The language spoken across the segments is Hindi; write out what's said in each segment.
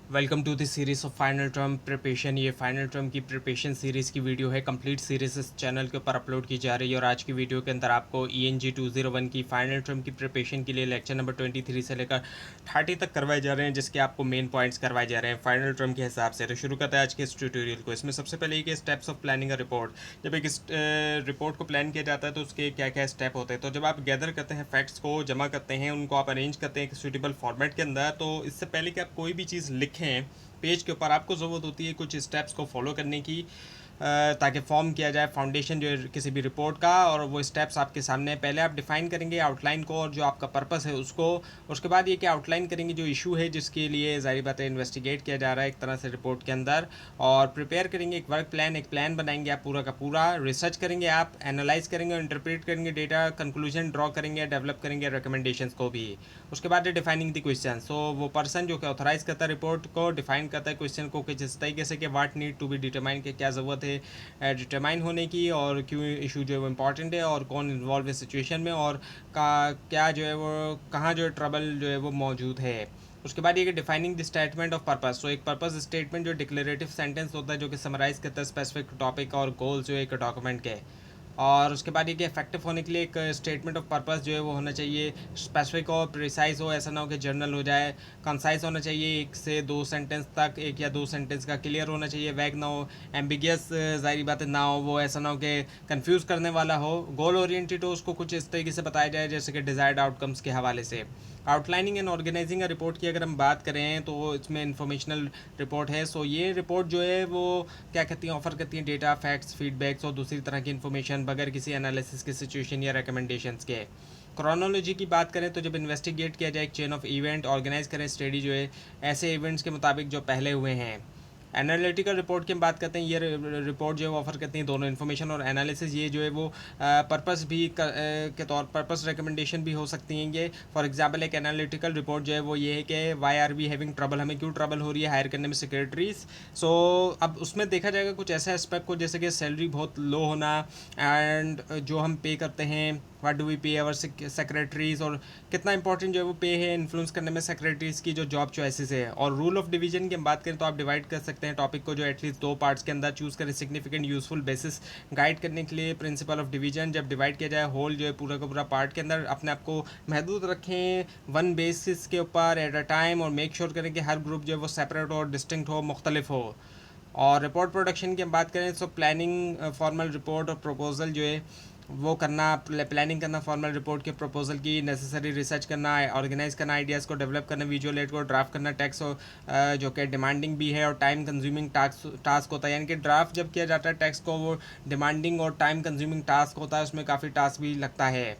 Welcome to this series of final term preparation. ये फाइनल टर्म की प्रिपरेशन सीरीज़ की वीडियो है। कंप्लीट सीरीज़ इस चैनल के ऊपर अपलोड की जा रही है और आज की वीडियो के अंदर आपको ENG 201 की फाइनल टर्म की प्रिपरेशन के लिए लेक्चर नंबर 23 से लेकर 30 तक करवाए जा रहे हैं, जिसके आपको मेन पॉइंट्स करवाए जा रहे हैं फाइनल टर्म के हिसाब से। तो शुरू करते हैं आज के इस ट्यूटोरियल को। इसमें सबसे पहले ये steps of planning a report. जब एक रिपोर्ट को प्लान किया जाता है तो उसके क्या क्या स्टेप होते हैं। तो जब आप गैदर करते हैं, फैक्ट्स को जमा करते हैं, उनको आप अरेंज करते हैं एक सूटेबल फॉर्मेट के अंदर, तो इससे पहले कि आप कोई भी चीज़ लिखें पेज के ऊपर, आपको ज़रूरत होती है कुछ स्टेप्स को फॉलो करने की, ताकि फॉर्म किया जाए फाउंडेशन जो है किसी भी रिपोर्ट का। और वो स्टेप्स आपके सामने पहले आप डिफाइन करेंगे आउटलाइन को और जो आपका पर्पस है उसको। उसके बाद ये कि आउटलाइन करेंगे जो इशू है जिसके लिए जारी बात है इन्वेस्टिगेट किया जा रहा है एक तरह से रिपोर्ट के अंदर। और प्रिपेयर करेंगे एक वर्क प्लान, एक प्लान बनाएंगे आप पूरा का पूरा। रिसर्च करेंगे, आप एनालाइज करेंगे और इंटरप्रेट करेंगे डेटा, कंक्लूजन ड्रॉ करेंगे, डेवलप करेंगे रिकमेंडेशंस को भी। उसके बाद डिफाइनिंग द क्वेश्चन। सो वो पर्सन जो कि ऑथराइज करता है रिपोर्ट को, डिफाइन करता है क्वेश्चन को कि जिस तरीके से कि वाट नीड टू बी डिटरमाइन, कि क्या ज़रूरत है डिटरमाइन होने की और क्यों इशू जो है वो इम्पॉर्टेंट है और कौन इन्वॉल्व है सिचुएशन में और का क्या जो है वो कहाँ जो है ट्रबल जो है वो मौजूद है। उसके बाद ये कि defining the statement of purpose. तो एक पर्पस स्टेटमेंट जो डिक्लेरेटिव सेंटेंस होता है जो कि समराइज करता है स्पेसिफिक टॉपिक और गोल जो है एक डॉक्यूमेंट के। और उसके बाद ये कि इफेक्टिव होने के लिए एक स्टेटमेंट ऑफ पर्पस जो है वो होना चाहिए स्पेसिफिक हो, प्रिसाइज हो, ऐसा ना हो कि जर्नल हो जाए। कंसाइज होना चाहिए, 1 से 2 सेंटेंस तक, 1 या 2 सेंटेंस का क्लियर होना चाहिए, वैग ना हो, एम्बिगियस जारी बात है ना हो, वो ऐसा ना हो कि कंफ्यूज करने वाला हो। गोल ओरिएंटेड हो, उसको कुछ इस तरीके से बताया जाए जैसे कि डिजायर्ड आउटकम्स के हवाले से। Outlining and organising a report की अगर हम बात करें तो इसमें इंफॉर्मेशनल रिपोर्ट है। सो ये रिपोर्ट जो है वो क्या कहती हैं, ऑफर करती हैं डेटा, फैक्ट्स, फीडबैक्स और दूसरी तरह की इन्फॉर्मेशन बगैर किसी एनालिसिस की, सिचुएशन या रिकमेंडेशंस के। क्रोनोलॉजी की बात करें तो जब इन्वेस्टिगेट किया जाए एक चेन ऑफ इवेंट, ऑर्गेनाइज करें स्टडी जो है ऐसे इवेंट्स के मुताबिक जो पहले हुए हैं। एनालिटिकल रिपोर्ट की हम बात करते हैं, ये रिपोर्ट जो है वो ऑफर करती हैं दोनों इन्फॉर्मेशन और एनालिसिस। ये जो है वो पर्पस भी के तौर पर्पस रिकमेंडेशन भी हो सकती हैं ये। फॉर एग्जांपल एक एनालिटिकल रिपोर्ट जो है वो ये है कि why are we having trouble, हमें क्यों ट्रबल हो रही है हायर करने में सेक्रेटरीज। सो अब उसमें देखा जाएगा कुछ ऐसे एस्पेक्ट को जैसे कि सैलरी बहुत लो होना एंड जो हम पे करते हैं, व्हाट डू वी पे आवर सेक्रेटरीज, और कितना इंपॉर्टेंट जो है वो पे है इन्फ्लुएंस करने में सेक्रेटरीज की जो जॉब चॉइसेस है। और रूल ऑफ डिवीजन की हम बात करें तो आप डिवाइड कर सकते हैं टॉपिक को जो एटलीस्ट 2 पार्ट्स के अंदर चूज़ करें, सिग्निफिकेंट यूजफुल बेसिस गाइड करने के लिए प्रिंसिपल ऑफ डिवीजन। जब डिवाइड किया जाए होल जो है पूरा का पूरा पार्ट के अंदर, अपने आप को महदूद रखें वन बेसिस के ऊपर एट अ टाइम और मेक श्योर करें कि हर ग्रुप जो है वो सेपरेट हो, डिस्टिंक्ट हो, मुख्तलिफ हो। और रिपोर्ट प्रोडक्शन की हम बात करें तो प्लानिंग फॉर्मल रिपोर्ट और प्रपोजल जो है वो करना, प्लानिंग करना फॉर्मल रिपोर्ट के प्रपोजल की, नेसेसरी रिसर्च करना, ऑर्गेनाइज करना, आइडियाज़ को डेवलप करना, विजुअल एड को ड्राफ्ट करना, टेक्स्ट जो कि डिमांडिंग भी है और टाइम कंज्यूमिंग टास्क होता है। यानी कि ड्राफ्ट जब किया जाता है टेक्स्ट को वो डिमांडिंग और टाइम कंज्यूमिंग टास्क होता है, उसमें काफ़ी टास्क भी लगता है।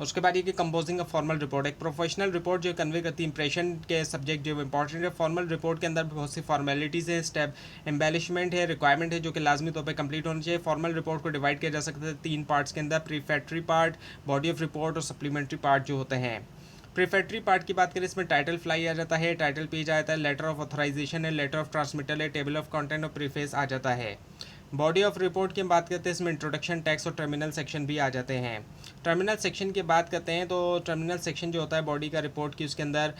उसके बाद ये कि कंपोजिंग अ फॉर्मल रिपोर्ट, एक प्रोफेशनल रिपोर्ट जो कन्वे करती है इंप्रेशन के सब्जेक्ट जो इंपॉर्टेंट है। फॉर्मल रिपोर्ट के अंदर बहुत सी फॉर्मेलिटीज़ है, स्टेप एम्बेलिशमेंट है, रिक्वायरमेंट है जो कि लाजमी तौर पर कंप्लीट होनी चाहिए। फॉर्मल रिपोर्ट को डिवाइड किया जा सकता है 3 पार्ट्स के अंदर, प्रीफैक्टरी पार्ट, बॉडी ऑफ रिपोर्ट और सप्लीमेंट्री पार्ट जो होते हैं। प्रीफैक्टरी पार्ट की बात करें इसमें टाइटल फ्लाई आ जाता है, टाइटल पेज आ जाता है, लेटर ऑफ ऑथराइजेशन है, लेटर ऑफ ट्रांसमिटल है, टेबल ऑफ कंटेंट और प्रीफेस आ जाता है। बॉडी ऑफ रिपोर्ट की हम बात करते हैं, इसमें इंट्रोडक्शन, टैक्स और टर्मिनल सेक्शन भी आ जाते हैं। टर्मिनल सेक्शन की बात करते हैं तो टर्मिनल सेक्शन जो होता है बॉडी का रिपोर्ट की, उसके अंदर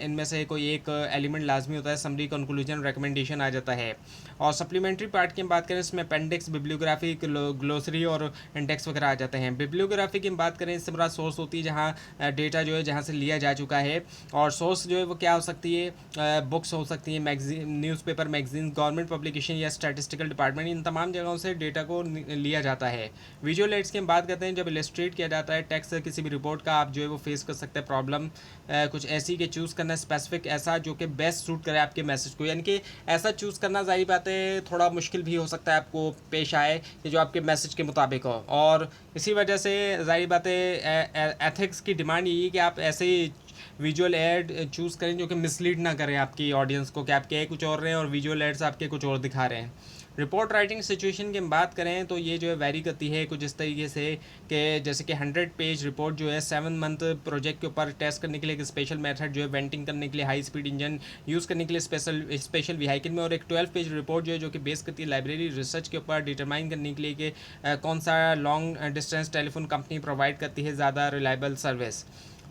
इनमें से कोई एक एलिमेंट लाजमी होता है, समरी, कंक्लूजन, रिकमेंडेशन आ जाता है। और सप्लीमेंट्री पार्ट की हम बात करें इसमें अपेंडिक्स, बिब्लियोग्राफी, ग्लोसरी और इंडेक्स वगैरह आ जाते हैं। बिब्लियोग्राफी की हम बात करें इससे बड़ा सोर्स होती है जहाँ डेटा जो है जहाँ से लिया जा चुका है। और सोर्स जो है वो क्या हो सकती है, बुक्स हो सकती है, magazine, newspaper, magazine, government publication या स्टैटिस्टिकल डिपार्टमेंट, इन तमाम जगहों से डेटा को लिया जाता है। विजुअल एड्स की हम बात करते हैं जब इलस्ट्रेट किया जाता है टेक्स्ट किसी भी रिपोर्ट का, आप जो है वो फेस कर सकते हैं प्रॉब्लम कुछ ऐसी कि चूज़ करना स्पेसिफिक ऐसा जो कि बेस्ट सूट करे आपके मैसेज को। यानी कि ऐसा चूज़ करना जाहिर बात है थोड़ा मुश्किल भी हो सकता है आपको पेश आए कि जो आपके मैसेज के मुताबिक हो। और इसी वजह से जाहिर बात है एथिक्स की डिमांड यही है कि आप ऐसे ही विजुअल एड चूज़ करें जो कि मिसलीड ना करें आपकी ऑडियंस को कि आप कह कुछ और रहे हैं और विजुअल एड्स आपके कुछ और दिखा रहे हैं। रिपोर्ट राइटिंग सिचुएशन की हम बात करें तो ये जो है वेरी करती है कुछ इस तरीके से कि जैसे कि 100 पेज रिपोर्ट जो है 7 मंथ प्रोजेक्ट के ऊपर टेस्ट करने के लिए एक स्पेशल मेथड जो है वेंटिंग करने के लिए हाई स्पीड इंजन यूज़ करने के लिए स्पेशल व्हीकल में, और एक 12 पेज रिपोर्ट जो है जो कि बेस करती है लाइब्रेरी रिसर्च के ऊपर डिटरमाइन करने के लिए कि कौन सा long distance telephone company provide करती है ज़्यादा रिलायबल सर्विस।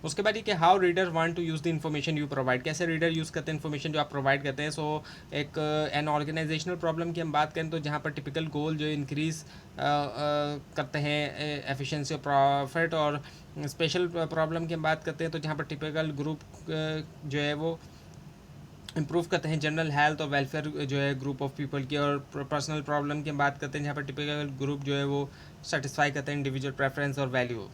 उसके बाद ये कि how reader want to use the information you provide, कैसे रीडर यूज़ करते हैं इन्फॉर्मेशन जो आप प्रोवाइड करते हैं। सो एक एन ऑर्गेनाइजेशनल प्रॉब्लम की हम बात करें तो जहाँ पर टिपिकल गोल जो इंक्रीज़ करते हैं एफिशिएंसी और प्रॉफिट, और स्पेशल प्रॉब्लम की हम बात करते हैं तो जहाँ पर टिपिकल ग्रुप जो है वो इम्प्रूव करते हैं जनरल हेल्थ और वेलफेयर जो है ग्रुप ऑफ पीपल की, और पर्सनल प्रॉब्लम की हम बात करते हैं जहाँ पर टिपिकल ग्रुप जो है वो सेटिस्फाई करते हैं इंडिविजुअल प्रेफरेंस और value.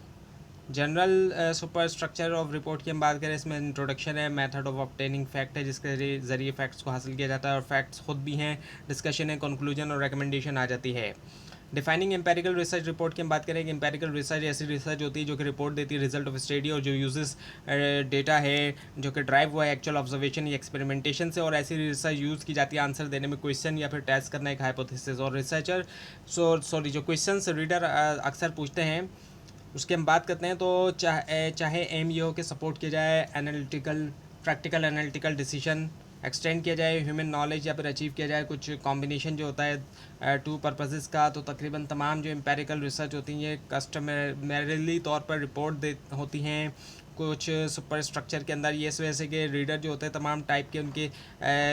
General super structure of report की हम बात करें, इसमें इंट्रोडक्शन है, मेथड ऑफ ऑब्टेनिंग फैक्ट है जिसके ज़रिए फैक्ट्स को हासिल किया जाता है, और फैक्ट्स खुद भी हैं, डिस्कशन है, कंक्लूजन और रिकमेंडेशन आ जाती है। डिफाइनिंग एम्पेरिकल रिसर्च रिपोर्ट की हम बात करें कि एम्पेरिकल रिसर्च ऐसी रिसर्च होती है जो कि रिपोर्ट देती है रिजल्ट ऑफ स्टडी और जो यूजेस डेटा है जो कि ड्राइव हुआ है एक्चुअल ऑब्जर्वेशन या एक्सपेरिमेंटेशन से, और ऐसी रिसर्च यूज़ की जाती है आंसर देने में क्वेश्चन या फिर टेस्ट करना एक हाइपोथेसिस। और रिसर्चर जो क्वेश्चंस रीडर अक्सर पूछते हैं उसकी हम बात करते हैं तो चाहे एम ये हो कि सपोर्ट किया जाए analytical practical analytical decision, extend किया जाए ह्यूमन नॉलेज, या फिर अचीव किया जाए कुछ कॉम्बिनेशन जो होता है टू पर्पसेस का। तो तकरीबन तमाम जो एम्पेरिकल रिसर्च होती हैं ये कस्टमरली तौर पर रिपोर्ट दे होती हैं कुछ सुपर स्ट्रक्चर के अंदर। ये इस वजह से कि रीडर जो होते हैं तमाम टाइप के उनके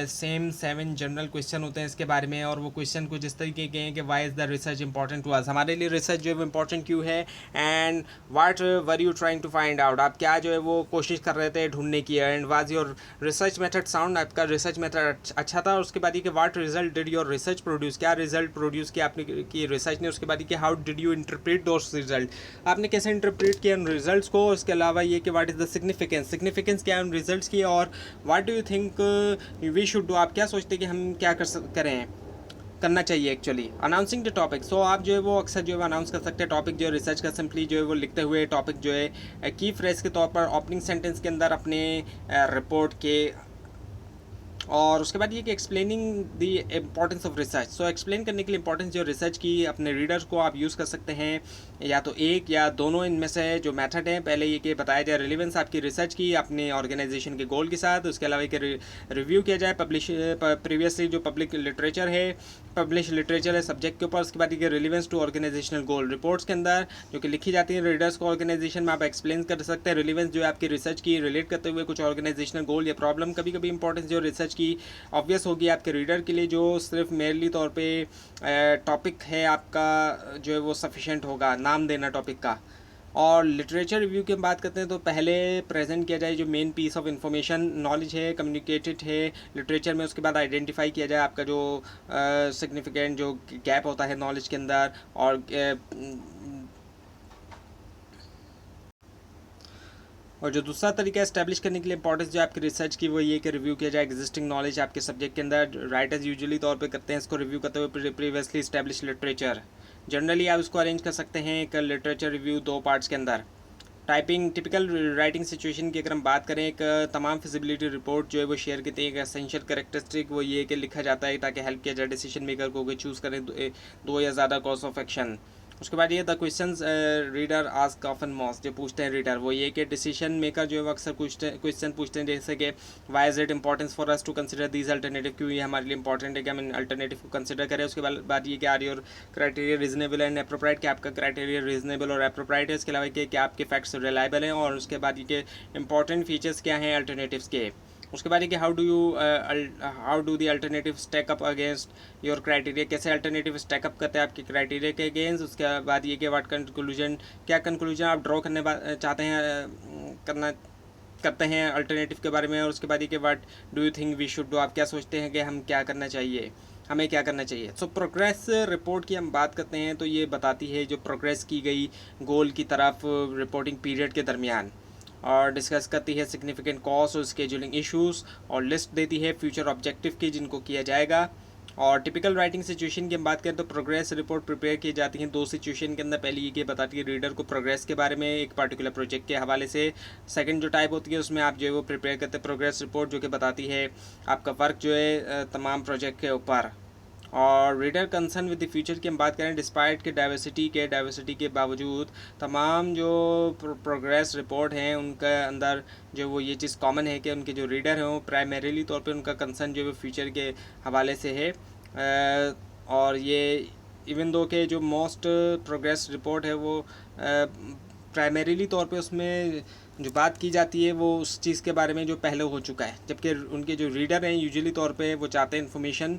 सेम 7 जनरल क्वेश्चन होते हैं इसके बारे में, और वो क्वेश्चन कुछ इस तरीके के हैं कि why is the research important to us, हमारे लिए रिसर्च जो है वो इंपॉर्टेंट क्यों है, and what were you trying to find out, आप क्या जो है वो कोशिश कर रहे थे ढूंढने की, and was your research method sound, आपका रिसर्च मेथड अच्छा था। और उसके बाद ये कि what result did your research produce, क्या रिजल्ट प्रोड्यूस किया आपने की रिसर्च ने। उसके बाद ये कि how did you interpret those result, आपने कैसे इंटरप्रेट किया उन रिजल्ट्स को। उसके अलावा ये कि व्हाट इज़ द सिग्निफिकेंस क्या है उन रिजल्ट्स की, और what do you think we should do, आप क्या सोचते हैं कि हम क्या करें करना चाहिए एक्चुअली। अनाउंसिंग द टॉपिक, सो आप जो है वो अक्सर जो है अनाउंस कर सकते हैं टॉपिक जो है रिसर्च का, सिंपली जो है वो लिखते हुए टॉपिक जो है की फ्रेज के तौर पर ओपनिंग सेंटेंस के अंदर अपने रिपोर्ट के। और उसके बाद ये कि explaining the importance of research, so explain करने के लिए इंपॉर्टेंस जो रिसर्च की अपने रीडर्स को आप यूज़ कर सकते हैं, या तो एक या दोनों इनमें से जो मेथड हैं। पहले ये कि बताया जाए रिलेवेंस आपकी रिसर्च की अपने ऑर्गेनाइजेशन के गोल के साथ, उसके अलावा कि रिव्यू किया जाए प्रीवियसली जो पब्लिक लिटरेचर है सब्जेक्ट के ऊपर। उसके बाद ये relevance to organisational goal, reports के अंदर जो कि लिखी जाती है रीडर्स को ऑर्गेनाइजेशन में आप एक्सप्लेन कर सकते हैं रिलेवेंस जो है आपकी रिसर्च की रिलेट करते हुए कुछ ऑर्गेनाइजेशनल गोल या प्रॉब्लम। कभी कभी इंपॉर्टेंस जो रिसर्च की ऑब्वियस होगी आपके रीडर के लिए, जो सिर्फ मेनली तौर पे टॉपिक है आपका जो है वो सफिशेंट होगा नाम देना टॉपिक का। और लिटरेचर रिव्यू की हम बात करते हैं तो पहले प्रेजेंट किया जाए जो main piece of information knowledge है कम्युनिकेटेड है लिटरेचर में, उसके बाद आइडेंटिफाई किया जाए आपका जो सिग्निफिकेंट जो गैप होता है नॉलेज के अंदर। और जो दूसरा तरीका एस्टैब्लिश करने के लिए इंपॉर्टेंस जो आपकी रिसर्च की वो ये कि रिव्यू किया जाए एग्जिस्टिंग नॉलेज आपके सब्जेक्ट के अंदर। राइटर्स यूजुअली तौर पे करते हैं इसको रिव्यू करते हुए प्रीवियसली एस्टैब्लिश लिटरेचर। जनरली आप इसको अरेंज कर सकते हैं एक लिटरेचर रिव्यू 2 पार्ट्स के अंदर। टाइपिंग टिपिकल राइटिंग सिचुएशन की अगर हम बात करें, एक तमाम फिजिबिलिटी रिपोर्ट जो है वो शेयर करती है, एक एसेंशियल करेक्टरिस्टिक वो ये कि लिखा जाता है ताकि हेल्प किया जाए डिसीजन मेकर को चूज़ करें 2 या ज़्यादा कोर्स ऑफ एक्शन। उसके बाद ये the questions reader ask often most, जो पूछते हैं रीडर वो ये कि डिसीजन मेकर जो है वो अक्सर क्वेश्चन पूछते हैं जैसे कि why is it importance for us to consider these alternative, क्यों ये हमारे लिए इंपॉर्टेंट है कि हम अल्टरनेटिव को कंसिडर करें। उसके बाद ये कि are your criteria reasonable and appropriate, कि आपका क्राइटेरिया रीजनेबल और एप्रोप्राइट है। इसके अलावा कि आपके फैक्ट्स रिलायबल हैं, और उसके बाद ये कि इंपॉर्टेंट फीचर्स क्या हैं अल्टरनेटिव्स के। उसके बाद ये कि how do the alternative stack up against your criteria, कैसे अल्टरनेटिव स्टैक अप करते हैं आपके क्राइटेरिया के अगेंस्ट। उसके बाद ये कि व्हाट कंक्लूजन, क्या कंक्लूजन आप ड्रॉ करने चाहते हैं करते हैं अल्टरनेटिव के बारे में। और उसके बाद ये कि what do you think we should do, आप क्या सोचते हैं कि हमें क्या करना चाहिए। सो प्रोग्रेस रिपोर्ट की हम बात करते हैं तो ये बताती है जो प्रोग्रेस की गई गोल की तरफ रिपोर्टिंग पीरियड के दरमियान, और डिस्कस करती है सिग्निफिकेंट कॉस्ट और स्केजुलिंग इश्यूज, और लिस्ट देती है फ्यूचर ऑब्जेक्टिव की जिनको किया जाएगा। और टिपिकल राइटिंग सिचुएशन की हम बात करें तो प्रोग्रेस रिपोर्ट प्रिपेयर की जाती हैं 2 सिचुएशन के अंदर। पहली ये बताती है रीडर को प्रोग्रेस के बारे में एक पर्टिकुलर प्रोजेक्ट के हवाले से। सेकंड जो टाइप होती है उसमें आप जो है वो प्रिपेयर करते हैं प्रोग्रेस रिपोर्ट जो कि बताती है आपका वर्क जो है तमाम प्रोजेक्ट के ऊपर। और reader concern with the future की हम बात करें डिस्पाइट के डाइवर्सिटी के बावजूद तमाम जो प्रोग्रेस रिपोर्ट हैं उनके अंदर जो वो ये चीज़ कॉमन है कि उनके जो रीडर हैं वो प्राइमरीली तौर पे उनका कंसर्न जो है फ्यूचर के हवाले से है। और ये इवन दो के जो मोस्ट प्रोग्रेस रिपोर्ट है वो प्राइमरीली तौर पे उसमें जो बात की जाती है वो उस चीज़ के बारे में जो पहले हो चुका है, जबकि उनके जो रीडर हैं यूजुअली तौर पे वो चाहते हैं इन्फॉर्मेशन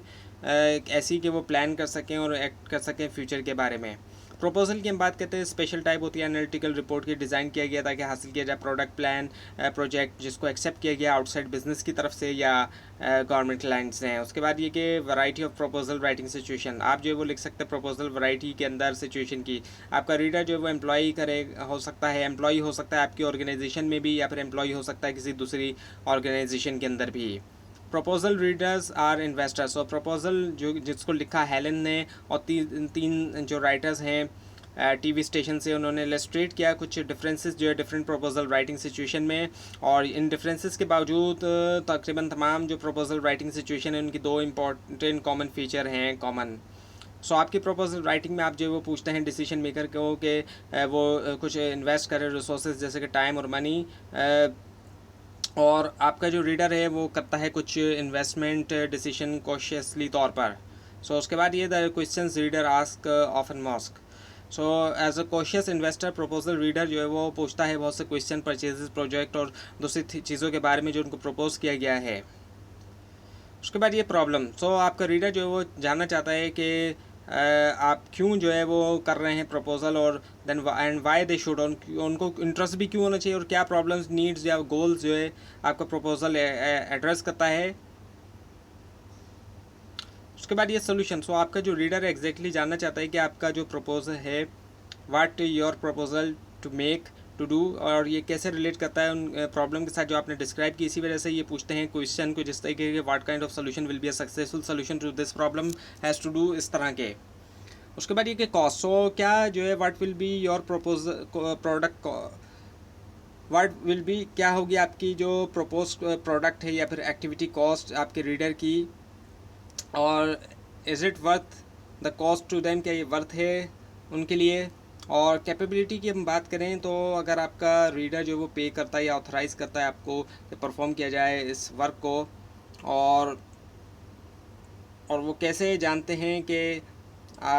ऐसी कि वो प्लान कर सकें और एक्ट कर सकें फ्यूचर के बारे में। प्रपोजल की हम बात करते हैं, स्पेशल टाइप होती है एनालिटिकल रिपोर्ट की, डिज़ाइन किया गया ताकि हासिल किया जाए प्रोडक्ट प्लान प्रोजेक्ट जिसको एक्सेप्ट किया गया आउटसाइड बिजनेस की तरफ से या गवर्नमेंट क्लाइंट्स हैं। उसके बाद ये कि variety of proposal writing situation, आप जो है वो लिख सकते हैं प्रपोजल वैरायटी के अंदर सिचुएशन की। आपका रीडर जो है वो एम्प्लॉई करे हो सकता है, एम्प्लॉई हो सकता है आपकी ऑर्गेनाइजेशन में भी, या फिर एम्प्लॉई हो सकता है किसी दूसरी ऑर्गेनाइजेशन के अंदर भी। प्रपोजल रीडर्स आर इन्वेस्टर्स, और प्रपोजल जो जिसको लिखा हेलन ने और तीन जो राइटर्स हैं टीवी स्टेशन से, उन्होंने इलस्ट्रेट किया कुछ डिफरेंसेस जो है डिफरेंट प्रपोजल राइटिंग सिचुएशन में। और इन डिफरेंसेस के बावजूद तकरीबन तमाम जो प्रपोजल राइटिंग सिचुएशन है उनकी दो इम्पॉर्टेंट कॉमन फीचर हैं कॉमन। सो आपकी प्रपोजल राइटिंग में आप जो वो पूछते हैं डिसीजन मेकर को कि वो कुछ इन्वेस्ट करे रिसोर्सेज जैसे कि टाइम और मनी, और आपका जो रीडर है वो करता है कुछ इन्वेस्टमेंट डिसीजन कॉशियसली तौर पर। सो उसके बाद ये the questions reader ask often most. So as a cautious investor proposal reader जो है वो पूछता है बहुत से क्वेश्चन परचेजेस प्रोजेक्ट और दूसरी चीज़ों के बारे में जो उनको प्रपोज किया गया है। उसके बाद ये प्रॉब्लम, सो आपका रीडर जो है वो जानना चाहता है कि आप क्यों जो है वो कर रहे हैं प्रपोजल, और then and why they should, उनको इंटरेस्ट भी क्यों होना चाहिए, और क्या प्रॉब्लम्स नीड्स या गोल्स जो है आपका प्रपोजल एड्रेस करता है। उसके बाद ये सोल्यूशन, सो आपका जो रीडर है एग्जैक्टली जानना चाहता है कि आपका जो प्रपोजल है what your proposal to make to do, और ये कैसे रिलेट करता है उन प्रॉब्लम के साथ जो आपने डिस्क्राइब की। इसी वजह से ये पूछते हैं क्वेश्चन को जिस तरीके के what kind of solution will be a successful solution to this problem has to do, इस तरह के। उसके बाद ये कि कॉस्ट, सो क्या जो है what will be your proposal product, what will be क्या होगी आपकी जो प्रपोज प्रोडक्ट है या फिर एक्टिविटी कॉस्ट आपके रीडर की, और is it worth the cost to them, क्या ये वर्थ है उनके लिए। और कैपेबिलिटी की हम बात करें तो अगर आपका रीडर जो वो पे करता है या ऑथराइज़ करता है आपको कि परफॉर्म किया जाए इस वर्क को, और वो कैसे जानते हैं कि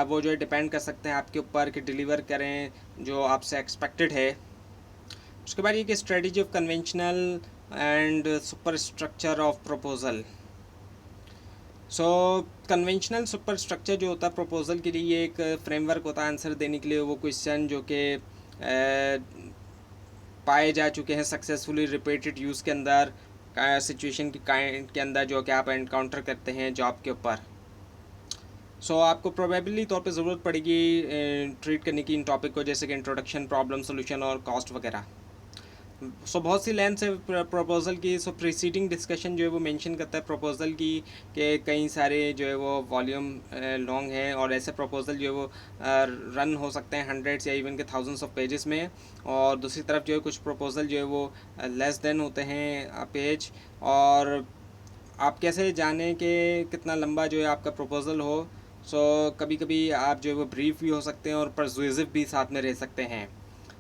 वो जो है डिपेंड कर सकते हैं आपके ऊपर कि डिलीवर करें जो आपसे एक्सपेक्टेड है। उसके बाद ये कि strategy of conventional and super structure of proposal. So conventional super structure जो होता है प्रपोजल के लिए, ये एक फ्रेमवर्क होता है आंसर देने के लिए वो क्वेश्चन जो कि पाए जा चुके हैं सक्सेसफुली रिपीटेड यूज़ के अंदर, सिचुएशन की काइंड के अंदर जो कि आप एनकाउंटर करते हैं जॉब के ऊपर। सो आपको प्रोबेबली तौर पे ज़रूरत पड़ेगी ट्रीट करने की इन टॉपिक को, जैसे कि इंट्रोडक्शन, प्रॉब्लम सोल्यूशन और कॉस्ट वगैरह। सो बहुत सी लेंथ है प्रपोजल की। सो प्रीसीडिंग डिस्कशन जो है वो मेंशन करता है प्रपोजल की कि कई सारे जो है वो वॉल्यूम लॉन्ग है, और ऐसे प्रपोजल जो है वो रन हो सकते हैं हंड्रेड्स या इवन के थाउजेंड्स ऑफ पेजेस में। और दूसरी तरफ जो है कुछ प्रपोजल जो है वो लेस देन होते हैं पेज। और आप कैसे जानें कि कितना लंबा जो है आपका प्रपोजल हो। सो कभी कभी आप जो है वो ब्रीफ भी हो सकते हैं और परसुएसिव भी साथ में रह सकते हैं।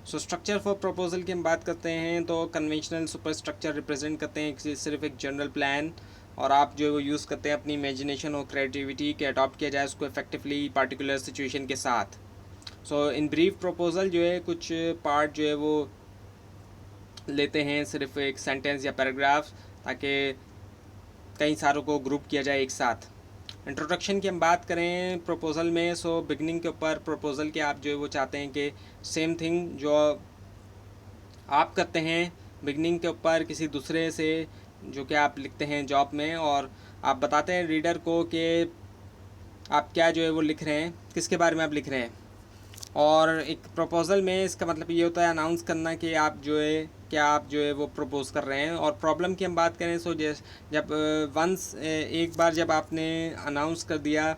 सो स्ट्रक्चर फॉर प्रपोजल की हम बात करते हैं तो कन्वेंशनल सुपर स्ट्रक्चर रिप्रेजेंट करते हैं सिर्फ एक जनरल प्लान, और आप जो है वो यूज़ करते हैं अपनी इमेजिनेशन और क्रिएटिविटी के अडॉप्ट किया जाए उसको इफेक्टिवली पार्टिकुलर सिचुएशन के साथ। सो इन ब्रीफ प्रपोजल जो है कुछ पार्ट जो है वो लेते हैं सिर्फ एक सेंटेंस या पैराग्राफ, ताकि कई सारों को ग्रुप किया जाए एक साथ। इंट्रोडक्शन की हम बात करें प्रपोजल में, सो बिगनिंग के ऊपर प्रपोजल के आप जो है वो चाहते हैं कि सेम थिंग जो आप करते हैं बिगनिंग के ऊपर किसी दूसरे से जो कि आप लिखते हैं जॉब में, और आप बताते हैं रीडर को कि आप क्या जो है वो लिख रहे हैं, किसके बारे में आप लिख रहे हैं। और एक प्रपोजल में इसका मतलब ये होता है अनाउंस करना कि आप जो है क्या आप जो है वो प्रपोज कर रहे हैं। और प्रॉब्लम की हम बात करें सो जब वंस एक बार जब आपने अनाउंस कर दिया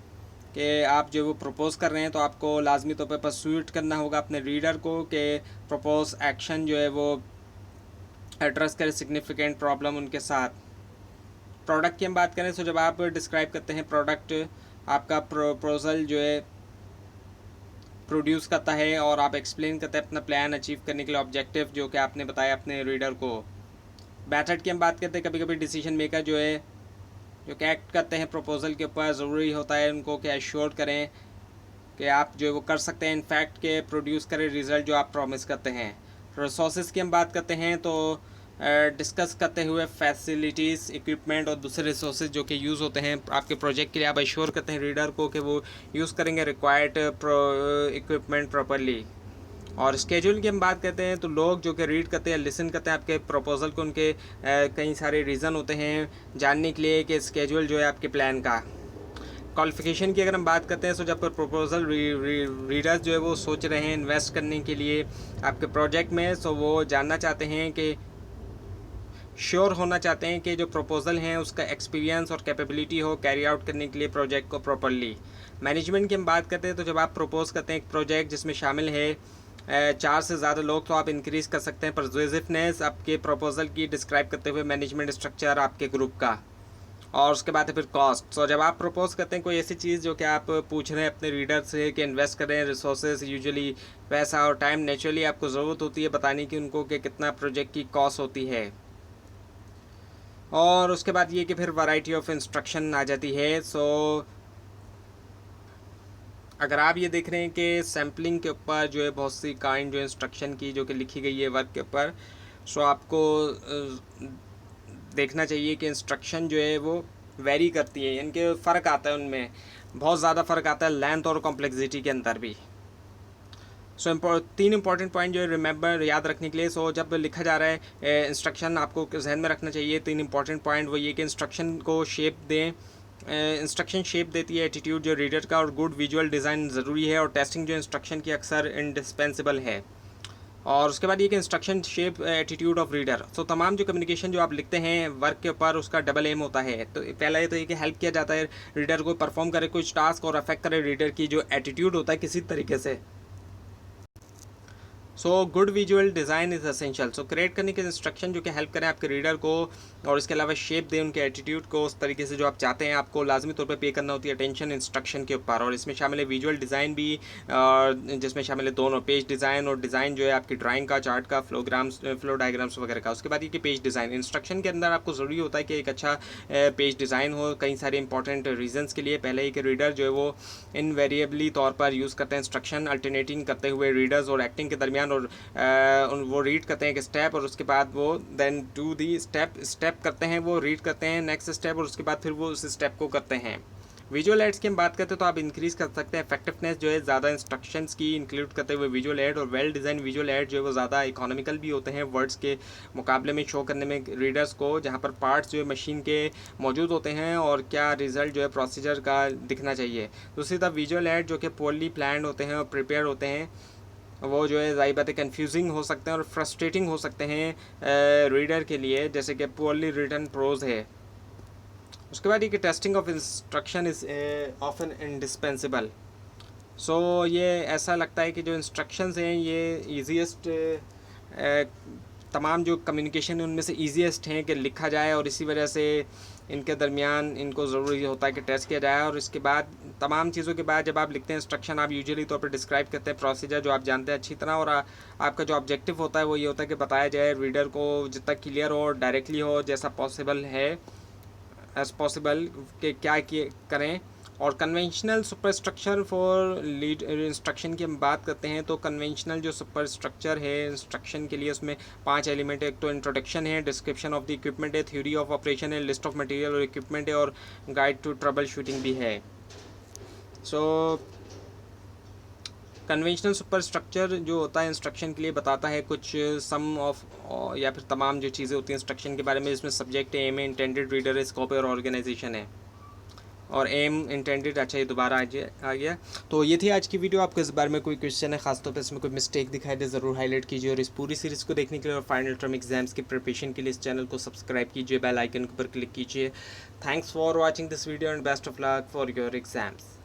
कि आप जो वो प्रपोज कर रहे हैं, तो आपको लाजमी तौर पर परस्यूट करना होगा अपने रीडर को कि प्रपोज एक्शन जो है वो एड्रेस करे सिग्निफिकेंट प्रॉब्लम उनके साथ। प्रोडक्ट की हम बात करें तो जब आप डिस्क्राइब करते हैं प्रोडक्ट, आपका प्रपोजल जो है प्रोड्यूस करता है और आप एक्सप्लेन करते हैं अपना प्लान अचीव करने के लिए ऑब्जेक्टिव जो कि आपने बताया अपने रीडर को। मेथड की हम बात करते हैं, कभी कभी डिसीजन मेकर जो है जो कि एक्ट करते हैं प्रपोजल के ऊपर, ज़रूरी होता है उनको कि एश्योर करें कि आप जो है वो कर सकते हैं, इनफैक्ट के प्रोड्यूस करें रिज़ल्ट जो आप प्रॉमिस करते हैं। रिसोर्सेज की हम बात करते हैं तो डिस्कस करते हुए फैसिलिटीज़, इक्विपमेंट और दूसरे रिसोर्सेज जो कि यूज़ होते हैं आपके प्रोजेक्ट के लिए, आप एश्योर करते हैं रीडर को कि वो यूज़ करेंगे रिक्वायर्ड इक्विपमेंट प्रॉपरली। और स्केड्यूल की हम बात करते हैं तो लोग जो कि रीड करते हैं, लिसन करते हैं आपके प्रपोजल को, उनके कई सारे रीज़न होते हैं जानने के लिए कि स्केड्यूल जो है आपके प्लान का। क्वालिफिकेशन की अगर हम बात करते हैं तो जब प्रपोजल रीडर्स जो है वो सोच रहे हैं इन्वेस्ट करने के लिए आपके प्रोजेक्ट में, तो वो जानना चाहते हैं कि श्योर होना चाहते हैं कि जो प्रपोजल हैं उसका एक्सपीरियंस और कैपेबिलिटी हो कैरी आउट करने के लिए प्रोजेक्ट को प्रॉपरली। मैनेजमेंट की हम बात करते हैं तो जब आप प्रपोज करते हैं एक प्रोजेक्ट जिसमें शामिल है 4 से ज़्यादा लोग, तो आप इंक्रीज़ कर सकते हैं परसुएसिवनेस आपके प्रपोजल की डिस्क्राइब करते हुए मैनेजमेंट स्ट्रक्चर आपके ग्रुप का। और उसके बाद है फिर कॉस्ट। तो जब आप प्रपोज करते हैं कोई ऐसी चीज़ जो कि आप पूछ रहे हैं अपने रीडर से कि इन्वेस्ट करें रिसोर्सेज, यूजुअली पैसा और टाइम, नेचुरली आपको ज़रूरत होती है बताने की उनको कि कितना प्रोजेक्ट की कॉस्ट होती है। और उसके बाद ये कि फिर वैरायटी ऑफ इंस्ट्रक्शन आ जाती है। सो अगर आप ये देख रहे हैं कि सैम्पलिंग के ऊपर जो है बहुत सी काइंड जो इंस्ट्रक्शन की जो कि लिखी गई है वर्क के ऊपर, सो आपको देखना चाहिए कि इंस्ट्रक्शन जो है वो वेरी करती है, इनके फ़र्क आता है, उनमें बहुत ज़्यादा फ़र्क आता है लेंथ और कॉम्प्लेक्सिटी के अंदर भी। सो 3 इंपॉर्टेंट पॉइंट जो है रिमेंबर याद रखने के लिए। सो जब लिखा जा रहा है इंस्ट्रक्शन, आपको जहन में रखना चाहिए 3 इंपॉर्टेंट पॉइंट। वो ये कि इंस्ट्रक्शन को शेप दें, इंस्ट्रक्शन शेप देती है एटीट्यूड जो रीडर का, और गुड विजुअल डिज़ाइन ज़रूरी है, और टेस्टिंग जो इंस्ट्रक्शन की अक्सर इंडिस्पेंसिबल है। और उसके बाद ये कि instruction shape attitude of reader. So तमाम जो कम्युनिकेशन जो आप लिखते हैं वर्क के ऊपर, उसका डबल एम होता है। तो पहला ये तो ये कि हेल्प किया जाता है रीडर को परफॉर्म करे कुछ टास्क और अफेक्ट करे रीडर की जो एटीट्यूड होता है किसी तरीके से। So good visual design is essential. So create करने के इंस्ट्रक्शन जो कि हेल्प करें आपके रीडर को, और इसके अलावा शेप दें उनके एटीट्यूड को उस तरीके से जो आप चाहते हैं। आपको लाजमी तौर पे पे करना होती है अटेंशन इंस्ट्रक्शन के ऊपर, और इसमें शामिल है विजुअल डिज़ाइन भी, जिसमें शामिल है दोनों पेज डिज़ाइन और डिज़ाइन जो है आपकी ड्राइंग का, चार्ट का, फ्लो डायग्राम्स वगैरह का। उसके बाद ये कि पेज डिज़ाइन इंस्ट्रक्शन के अंदर आपको ज़रूरी होता है कि एक अच्छा पेज डिज़ाइन हो कई सारे इंपॉर्टेंट रीजंस के लिए। पहले ही कि रीडर जो है वो इनवेरिएबली तौर पर यूज़ करते हैं इंस्ट्रक्शन अल्टरनेटिंग करते हुए रीडर्स और एक्टिंग के दरमियान, और वो रीड करते हैं एक स्टेप, और उसके बाद वो देन डू दी स्टेप करते हैं, वो रीड करते हैं नेक्स्ट स्टेप, और उसके बाद फिर वो उस स्टेप को करते हैं। विजुअल एड्स की हम बात करते हैं तो आप इंक्रीज़ कर सकते हैं इफेक्टिवनेस जो है ज़्यादा इंस्ट्रक्शंस की इंक्लूड करते हुए विजुअल एड, और वेल डिज़ाइन विजुअल एड जो है वो ज़्यादा इकोनॉमिकल भी होते हैं वर्ड्स के मुकाबले में शो करने में रीडर्स को, जहाँ पर पार्ट्स जो है मशीन के मौजूद होते हैं और क्या रिजल्ट जो है प्रोसीजर का दिखना चाहिए। दूसरी तरफ विजुअल एड जो कि पोअरली प्लान होते हैं और प्रिपेयर होते हैं, वो जो है ज़ाहिर बात है कन्फ्यूजिंग हो सकते हैं और फ्रस्ट्रेटिंग हो सकते हैं रीडर के लिए, जैसे कि पुअरली रिटन प्रोज है। उसके बाद ये कि testing of instruction is often indispensable. So ये ऐसा लगता है कि जो इंस्ट्रक्शंस हैं ये ईजीएस्ट, तमाम जो कम्युनिकेशन है उनमें से ईजीएस्ट हैं कि लिखा जाए, और इसी वजह से इनके दरमियान इनको ज़रूरी होता है कि टेस्ट किया जाए। और इसके बाद तमाम चीज़ों के बाद जब आप लिखते हैं इंस्ट्रक्शन, आप यूजुअली तौर पर डिस्क्राइब करते हैं प्रोसीजर जो आप जानते हैं अच्छी तरह, और आपका जो ऑब्जेक्टिव होता है वो ये होता है कि बताया जाए रीडर को जितना क्लियर हो, डायरेक्टली हो, जैसा पॉसिबल है एज पॉसिबल कि क्या करें। और conventional super structure for lead instruction की हम बात करते हैं तो कन्वेंशनल जो सुपर स्ट्रक्चर है इंस्ट्रक्शन के लिए, उसमें 5 एलिमेंट है। एक तो इंट्रोडक्शन है, डिस्क्रिप्शन ऑफ द इक्विपमेंट है, थ्योरी ऑफ ऑपरेशन है, लिस्ट ऑफ मटेरियल और इक्विपमेंट है, और गाइड टू ट्रबल शूटिंग भी है। सो कन्वेंशनल सुपर स्ट्रक्चर जो होता है इंस्ट्रक्शन के लिए बताता है कुछ सम ऑफ या फिर तमाम जो चीज़ें होती हैं इंस्ट्रक्शन के बारे में, जिसमें सब्जेक्ट है, एम है, इंटेंडेड रीडर है, स्कोप है और ऑर्गेनाइजेशन है। और एम इंटेंडेड, अच्छा ये दोबारा आ गया। तो ये थी आज की वीडियो। आपको इस बारे में कोई क्वेश्चन है, खासतौर पर इसमें कोई मिस्टेक दिखाई दे ज़रूर हाईलाइट कीजिए, और इस पूरी सीरीज़ को देखने के लिए और फाइनल टर्म एग्जाम्स की प्रिपरेशन के लिए इस चैनल को सब्सक्राइब कीजिए, बेल आइकन पर क्लिक कीजिए। Thanks for watching this video and best of luck for your exams.